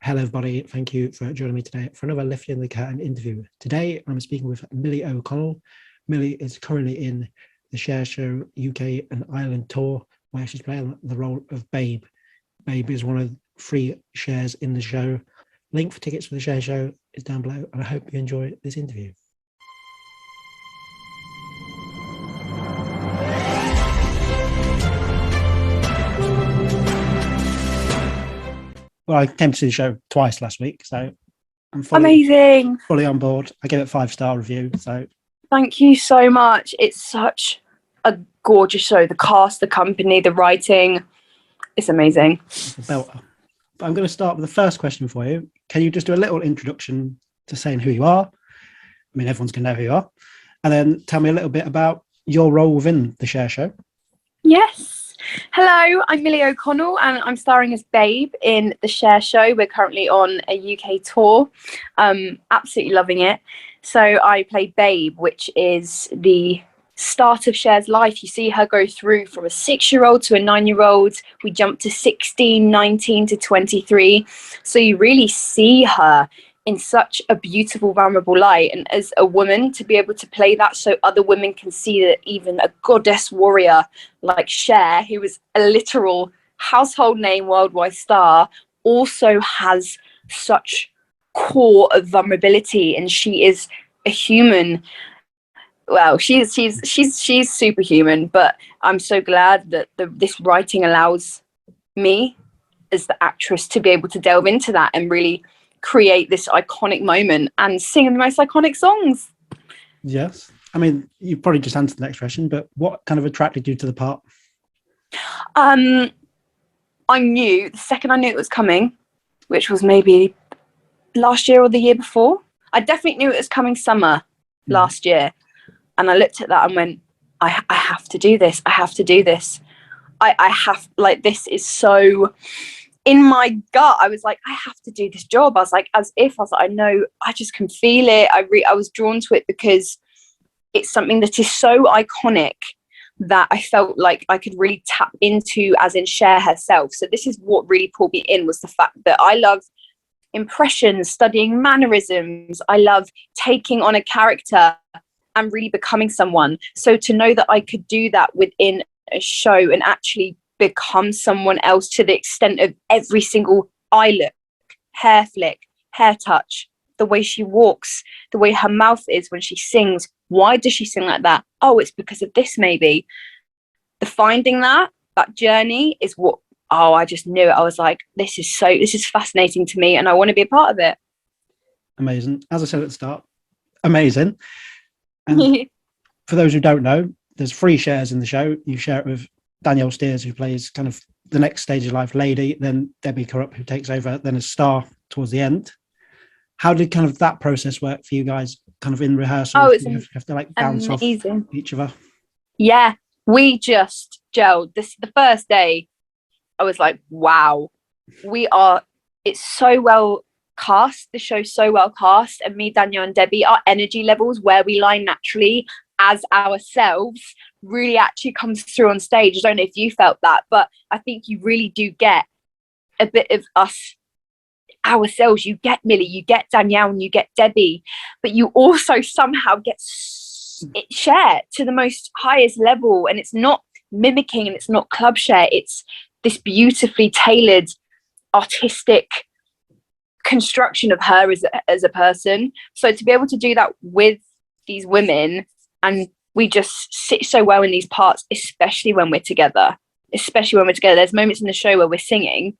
Hello, everybody. Thank you for joining me today for another Lifting the Curtain interview. Today, I'm speaking with Millie O'Connell. Millie is currently in the Cher Show UK and Ireland tour, where she's playing the role of Babe. Babe is one of three Chers in the show. Link for tickets for the Cher Show is down below, and I hope you enjoy this interview. Well, I came to see the show twice last week, so I'm fully on board. I gave it a 5-star review. So thank you so much. It's such a gorgeous show. The cast, the company, the writing, it's amazing. It's a belter. But I'm going to start with the first question for you. Can you just do a little introduction to saying who you are? I mean, everyone's going to know who you are. And then tell me a little bit about your role within the Cher Show. Yes. Hello, I'm Millie O'Connell and I'm starring as Babe in the Cher Show. We're currently on a UK tour. Absolutely loving it. So I play Babe, which is the start of Cher's life. You see her go through from a 6-year-old to a 9-year-old. We jump to 16, 19 to 23. So you really see her in such a beautiful, vulnerable light. And as a woman, to be able to play that so other women can see that even a goddess warrior like Cher, who was a literal household name, worldwide star, also has such core of vulnerability, and she is a human. Well, she's superhuman, but I'm so glad that this writing allows me as the actress to be able to delve into that and really create this iconic moment and sing the most iconic songs. Yes. I mean, you probably just answered the next question, but what kind of attracted you to the part? I knew the second I knew it was coming, which was maybe last year or the year before. I definitely knew it was coming summer last year. And I looked at that and went, I have to do this. I have to do this. This is so in my gut. I was like, I have to do this job. I was like, I know, I just can feel it. I was drawn to it because it's something that is so iconic that I felt like I could really tap into, as in Cher herself. So this is what really pulled me in, was the fact that I love impressions, studying mannerisms. I love taking on a character and really becoming someone. So to know that I could do that within a show and actually become someone else, to the extent of every single eye look, hair flick, hair touch, the way she walks, the way her mouth is when she sings. Why does she sing like that? Oh, it's because of this, maybe. The finding that journey is what, I just knew it. I was like, this is fascinating to me and I want to be a part of it. Amazing. As I said at the start, amazing. And for those who don't know, there's 3 Chers in the show. You share it with Danielle Steers, who plays kind of the next stage of life lady, then Debbie Kurup, who takes over, then a star towards the end. How did kind of that process work for you guys, kind of in rehearsal? You have to like bounce amazing off each other? Yeah, we just gelled. The first day, I was like, wow, it's so well cast, the show's so well cast, and me, Danielle and Debbie, our energy levels, where we lie naturally as ourselves, really actually comes through on stage. I don't know if you felt that, but I think you really do get a bit of us ourselves. You get Millie, you get Danielle, and you get Debbie, but you also somehow get it Cher to the most highest level, and it's not mimicking and it's not club Cher, it's this beautifully tailored artistic construction of her as a person. So to be able to do that with these women, and we just sit so well in these parts, especially when we're together. There's moments in the show where we're singing,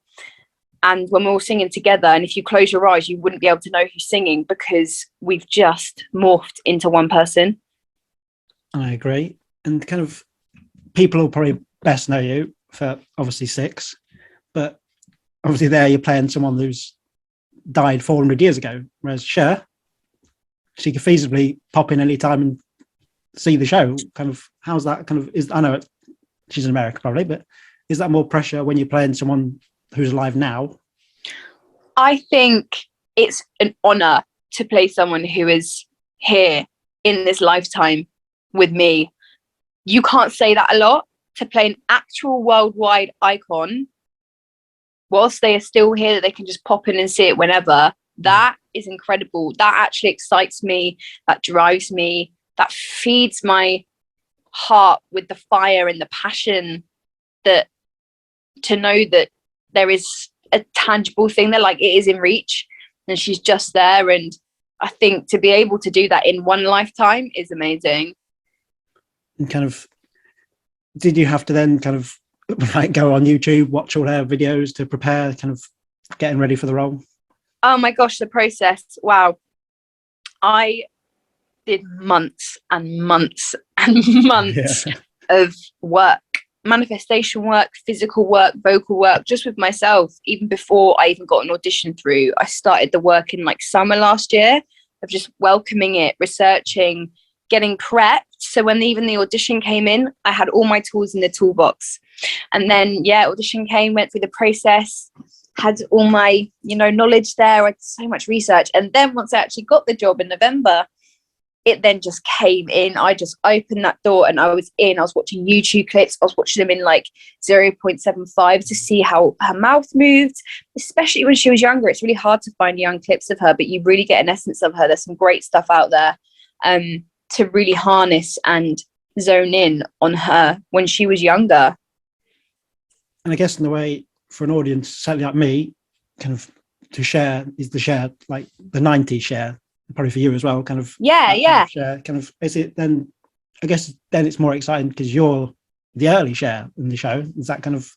and when we're all singing together, and if you close your eyes, you wouldn't be able to know who's singing, because we've just morphed into one person. I agree. And kind of people will probably best know you for obviously Six, but obviously there you're playing someone who's died 400 years ago, whereas Cher, she could feasibly pop in any time and see the show. Kind of, how's that kind of is? I know she's in America probably, but is that more pressure when you're playing someone who's alive now? I think it's an honor to play someone who is here in this lifetime with me. You can't say that a lot. To play an actual worldwide icon whilst they are still here, that they can just pop in and see it whenever. That is incredible. That actually excites me. That drives me. That feeds my heart with the fire and the passion, that to know that there is a tangible thing there, like it is in reach and she's just there. And I think to be able to do that in one lifetime is amazing. And kind of, did you have to then kind of like go on YouTube, watch all her videos to prepare, kind of getting ready for the role? Oh my gosh, the process. Wow. I did months and months and months of work, manifestation work, physical work, vocal work, just with myself. Even before I even got an audition through, I started the work in like summer last year of just welcoming it, researching, getting prepped. So when even the audition came in, I had all my tools in the toolbox. And then, audition came, went through the process, had all my, knowledge there. I did so much research. And then once I actually got the job in November, it then just came in. I just opened that door and I was in. I was watching YouTube clips. I was watching them in like 0.75 to see how her mouth moved, especially when she was younger. It's really hard to find young clips of her, but you really get an essence of her. There's some great stuff out there to really harness and zone in on her when she was younger. And I guess in the way for an audience, certainly like me, kind of to share is the Cher, like the 90s Cher, probably for you as well, kind of. Yeah. Cher, kind of, is it then, I guess then it's more exciting because you're the early Cher in the show. Is that kind of,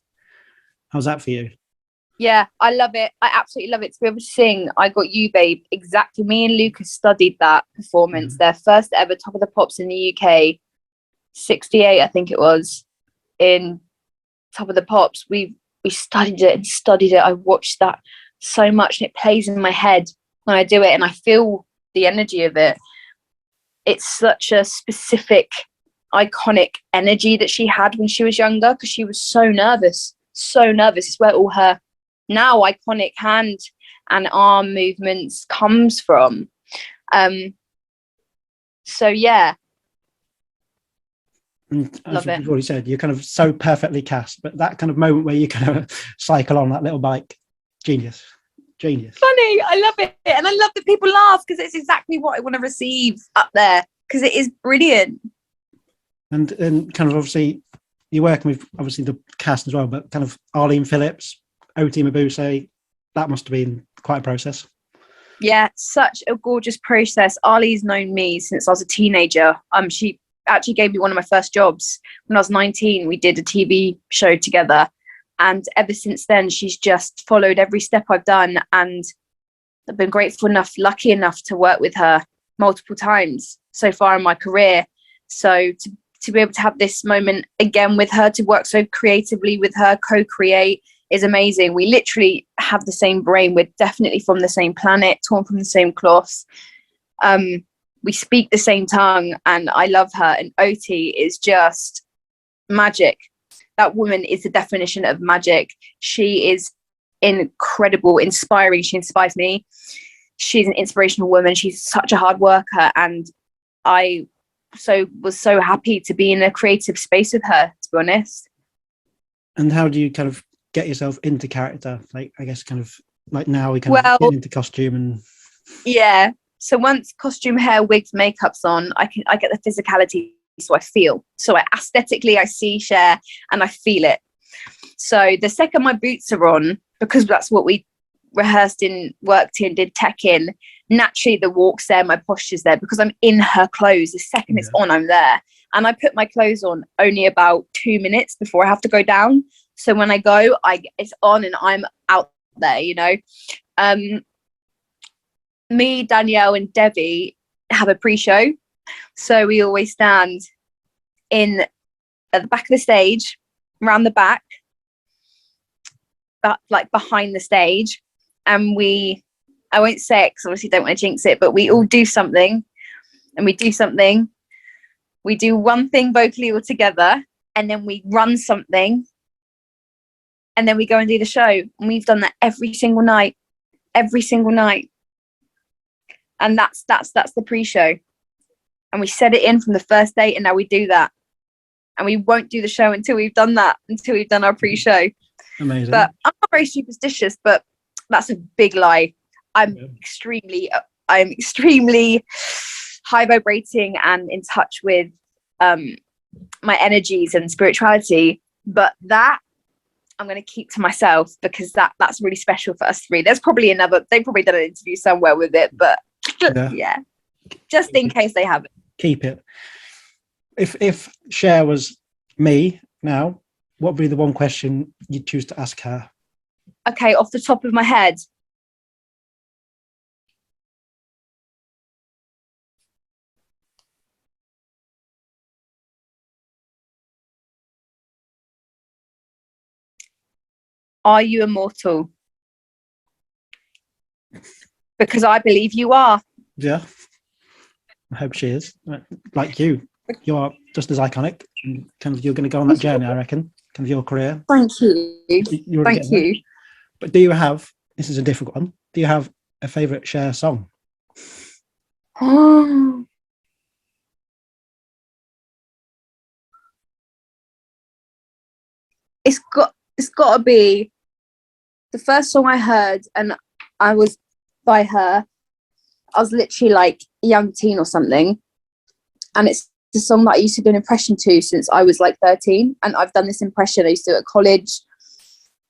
how's that for you? Yeah, I love it. I absolutely love it to be able to sing I Got You, Babe. Exactly. Me and Lucas studied that performance, their first ever Top of the Pops in the UK, 68, I think it was, in Top of the Pops. We studied it and studied it. I watched that so much and it plays in my head when I do it and I feel the energy of it. It's such a specific, iconic energy that she had when she was younger because she was so nervous. It's where all her now iconic hand and arm movements comes from. So yeah. And as you've already said, you're kind of so perfectly cast, but that kind of moment where you kind of cycle on that little bike, genius. Funny, I love it. And I love that people laugh because it's exactly what I want to receive up there because it is brilliant. And kind of obviously you're working with obviously the cast as well, but kind of Arlene Phillips, Oti Mabuse, that must have been quite a process. Yeah, such a gorgeous process. Ali's known me since I was a teenager. She actually gave me one of my first jobs when I was 19. We did a TV show together. And ever since then, she's just followed every step I've done. And I've been lucky enough to work with her multiple times so far in my career. So to be able to have this moment again with her, to work so creatively with her, co-create, is amazing. We literally have the same brain. We're definitely from the same planet, torn from the same cloth. We speak the same tongue and I love her. And Oti is just magic. That woman is the definition of magic. She is incredible, inspiring. She inspires me. She's an inspirational woman. She's such a hard worker. And I was so happy to be in a creative space with her, to be honest. And how do you kind of get yourself into character? Like, I guess kind of like now we kind of get into costume and... Yeah. So once costume, hair, wigs, makeup's on, I get the physicality. So I feel. So aesthetically, I see Cher and I feel it. So the second my boots are on, because that's what we rehearsed in, worked in, did tech in, naturally the walk's there, my posture's there because I'm in her clothes. The second it's on, I'm there. And I put my clothes on only about 2 minutes before I have to go down. So when I go, it's on and I'm out there, Me, Danielle and Debbie have a pre-show. So we always stand at the back of the stage, around the back, but like behind the stage. And I won't say it because obviously don't want to jinx it, but we all do something and we do something. We do one thing vocally all together and then we run something and then we go and do the show. And we've done that every single night. And that's the pre-show. And we set it in from the first date and now we do that. And we won't do the show until we've done that, until we've done our pre-show. Amazing. But I'm not very superstitious, but that's a big lie. I'm extremely high vibrating and in touch with my energies and spirituality. But that I'm going to keep to myself, because that's really special for us three. There's probably they've probably done an interview somewhere with it, but yeah, just in case they haven't. Keep it. If Cher was me now, what would be the one question you'd choose to ask her? Okay, off the top of my head. Are you immortal? Because I believe you are. Yeah, I hope she is. Like you are just as iconic. And kind of, you're going to go on that journey, I reckon. Kind of your career. Thank you. Thank you. But do you have? This is a difficult one. Do you have a favourite Cher song? Oh. It's got to be the first song I heard, and I was by her. I was literally like a young teen or something, and it's the song that I used to do an impression to since I was like 13, and I've done this impression. I used to do it at college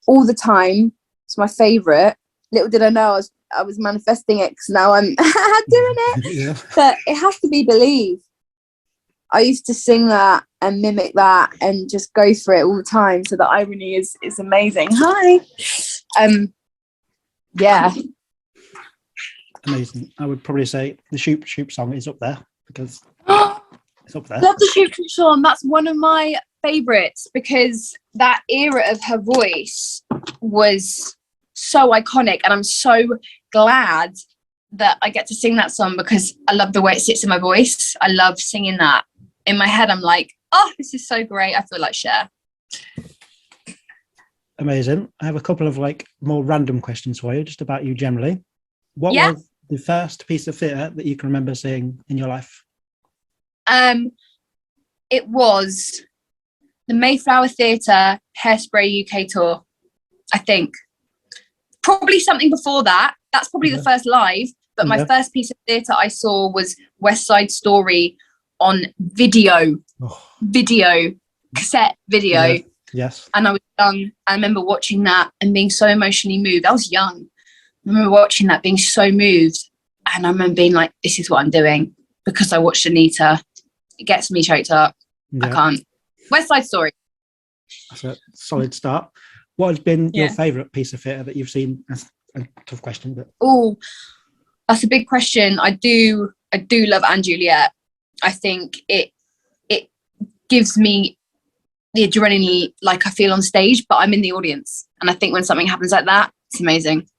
all the time. It's my favourite. Little did I know I was manifesting it, because now I'm doing it. Yeah. But it has to be Believe. I used to sing that and mimic that and just go for it all the time. So the irony is amazing. Hi. Yeah. Amazing. I would probably say the Shoop Shoop song is up there, because it's up there. Love the Shoop Shoop song. That's one of my favourites, because that era of her voice was so iconic, and I'm so glad that I get to sing that song, because I love the way it sits in my voice. I love singing that. In my head, I'm like, oh, this is so great. I feel like Cher. Amazing. I have a couple of like more random questions for you, just about you generally. What was the first piece of theatre that you can remember seeing in your life? It was the Mayflower Theatre Hairspray UK tour, I think. Probably something before that. That's probably the first live, but my first piece of theatre I saw was West Side Story on video, cassette video. Yes. And I was young. I remember watching that and being so emotionally moved. I was young. I remember watching that, being so moved. And I remember being like, this is what I'm doing, because I watched Anita. It gets me choked up. I can't. West Side Story. That's a solid start. What has been your favourite piece of theatre that you've seen? That's a tough question, but that's a big question. I do love Anne Juliet. I think it gives me the adrenaline like I feel on stage, but I'm in the audience. And I think when something happens like that, it's amazing.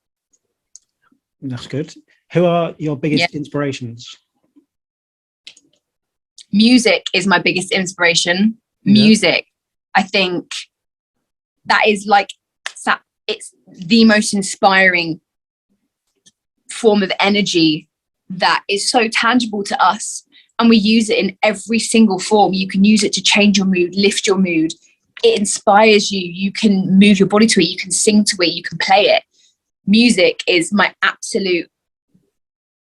That's good. Who are your biggest inspirations? Music is my biggest inspiration. Music. I think that is like, it's the most inspiring form of energy that is so tangible to us. And we use it in every single form. You can use it to change your mood, lift your mood. It inspires you. You can move your body to it. You can sing to it. You can play it. Music is my absolute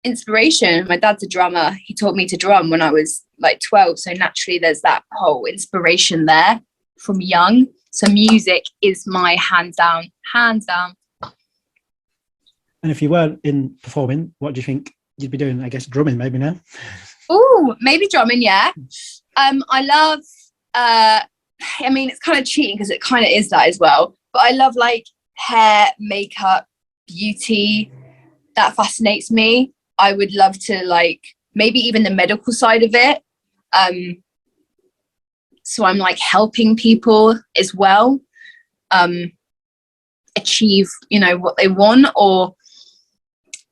inspiration. My dad's a drummer. He taught me to drum when I was like 12. So naturally there's that whole inspiration there from young. So music is my hands down. And if you weren't in performing, what do you think you'd be doing? I guess drumming maybe now. Oh, maybe drumming, yeah. I love, I mean, it's kind of cheating because it kind of is that as well. But I love like hair, makeup, beauty. That fascinates me. I would love to like, maybe even the medical side of it. So I'm like helping people as well achieve, what they want, or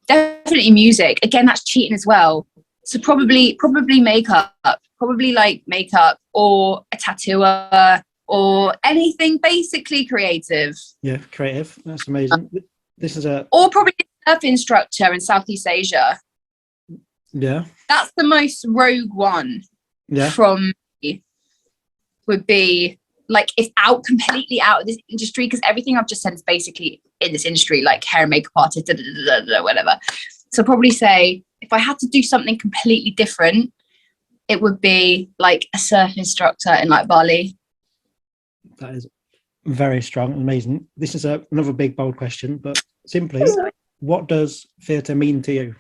definitely music. Again, that's cheating as well. So probably makeup, or a tattooer or anything basically creative. Yeah, creative. That's amazing. This is or probably a surf instructor in Southeast Asia. Yeah. That's the most rogue one. Yeah. From me would be like is completely out of this industry, because everything I've just said is basically in this industry, like hair and makeup artist, whatever. So I'll probably say if I had to do something completely different, it would be like a surf instructor in like Bali. That is very strong and amazing. This is another big, bold question, but simply, what does theatre mean to you?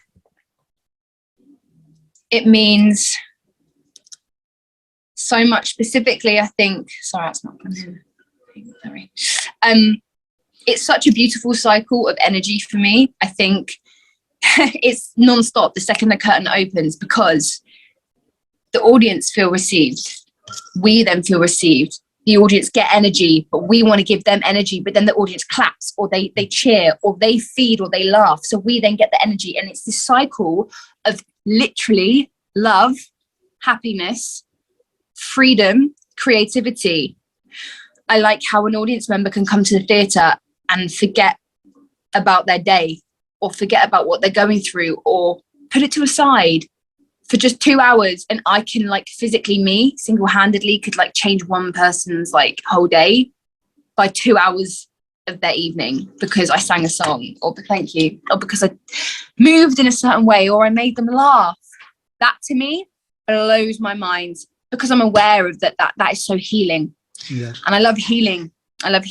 It means so much. Specifically, I think, sorry, that's not sorry. It's such a beautiful cycle of energy for me. I think it's non-stop the second the curtain opens, because the audience feel received. We then feel received. The audience get energy, but we want to give them energy, but then the audience claps, or they cheer, or they feed, or they laugh. So we then get the energy. And it's this cycle of literally love, happiness, freedom, creativity. I like how an audience member can come to the theatre and forget about their day, or forget about what they're going through, or put it to a side for just 2 hours, and I can like physically, me single-handedly could like change one person's like whole day by 2 hours of their evening, because I sang a song, or thank you, or because I moved in a certain way, or I made them laugh. That to me blows my mind, because I'm aware of that is so healing. Yeah. And I love healing. I love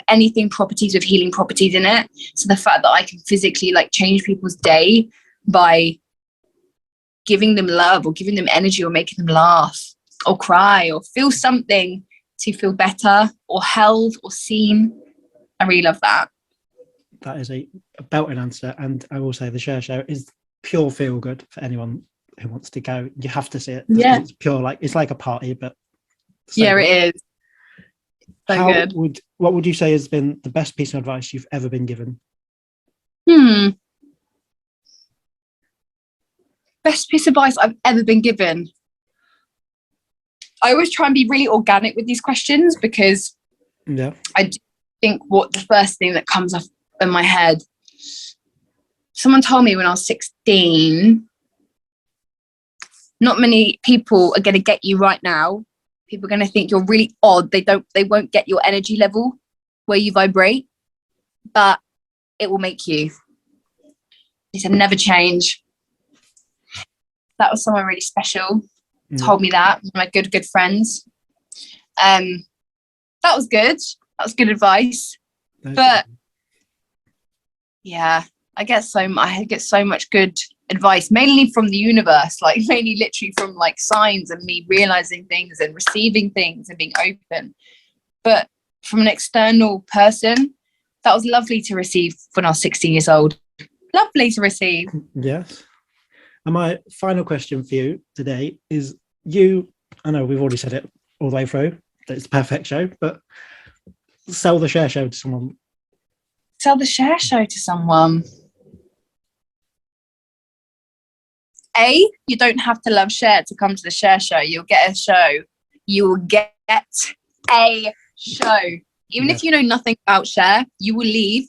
anything properties with healing properties in it. So the fact that I can physically like change people's day by giving them love, or giving them energy, or making them laugh, or cry, or feel something to feel better, or held, or seen. I really love that. That is a belting answer. And I will say the Cher Show is pure feel good for anyone who wants to go. You have to see it. Yeah. It's pure, like, it's like a party, but so yeah, good. It is. So good. What would you say has been the best piece of advice you've ever been given? Best piece of advice I've ever been given. I always try and be really organic with these questions, because I do think what the first thing that comes up in my head. Someone told me when I was 16, not many people are going to get you right now. People are going to think you're really odd. They won't get your energy level where you vibrate, but it will make you. He said, never change. That was someone really special. Told me that. One of my good friends. That was good. That was good advice. But yeah, I get so much good advice, mainly from the universe, like mainly literally from like signs and me realizing things and receiving things and being open. But from an external person, that was lovely to receive when I was 16 years old. Lovely to receive. Yes. And my final question for you today is, I know we've already said it all the way through, that it's the perfect show, but sell the Cher Show to someone. Sell the Cher Show to someone. You don't have to love Cher to come to the Cher Show. You'll get a show. You will get a show. Even if you know nothing about Cher, you will leave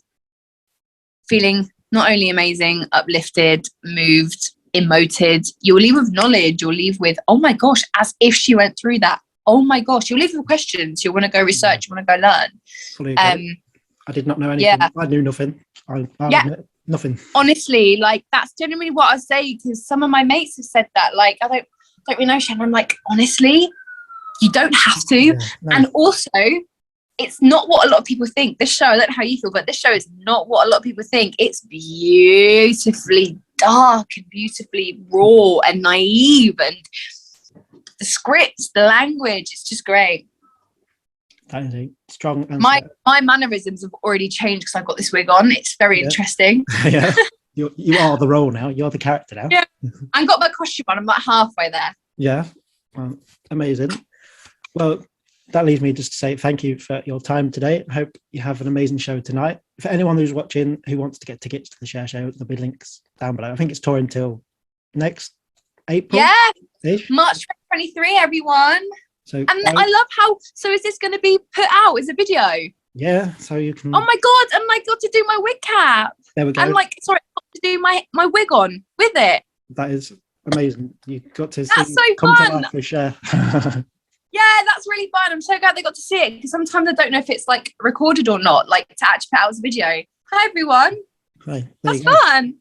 feeling not only amazing, uplifted, moved, emoted. You'll leave with knowledge. You'll leave with, oh my gosh, as if she went through that. Oh my gosh, you'll leave with questions. You'll want to go research. You want to go learn. Fully agree. I did not know anything. Yeah. I knew nothing. I admit, nothing. Honestly, like that's genuinely what I say, because some of my mates have said that. Like, I don't really know Cher. And I'm like, honestly, you don't have to. Yeah, no. And also, it's not what a lot of people think. This show, I don't know how you feel, but this show is not what a lot of people think. It's beautifully dark and beautifully raw and naive, and the scripts, the language, it's just great. That is a strong answer. My mannerisms have already changed because I've got this wig on. It's very interesting. Yeah, you are the role now. You're the character now. Yeah, I got my costume on. I'm like halfway there. Yeah, well, amazing. Well, that leaves me just to say thank you for your time today. I hope you have an amazing show tonight. For anyone who's watching who wants to get tickets to the Cher Show, there'll be links down below. I think it's touring till next April. Yeah, March 2023, everyone. So, and I love how. So is this going to be put out as a video? Yeah. So you can. Oh my god! And I got to do my wig cap. There we go. And I got to do my wig on with it. That is amazing. You got to That's see, so come fun. to life with Cher. Yeah, Yeah, that's really fun. I'm so glad they got to see it, because sometimes I don't know if it's like recorded or not, like to actually put out as a video. Hi everyone. Right, there That's you go. fun.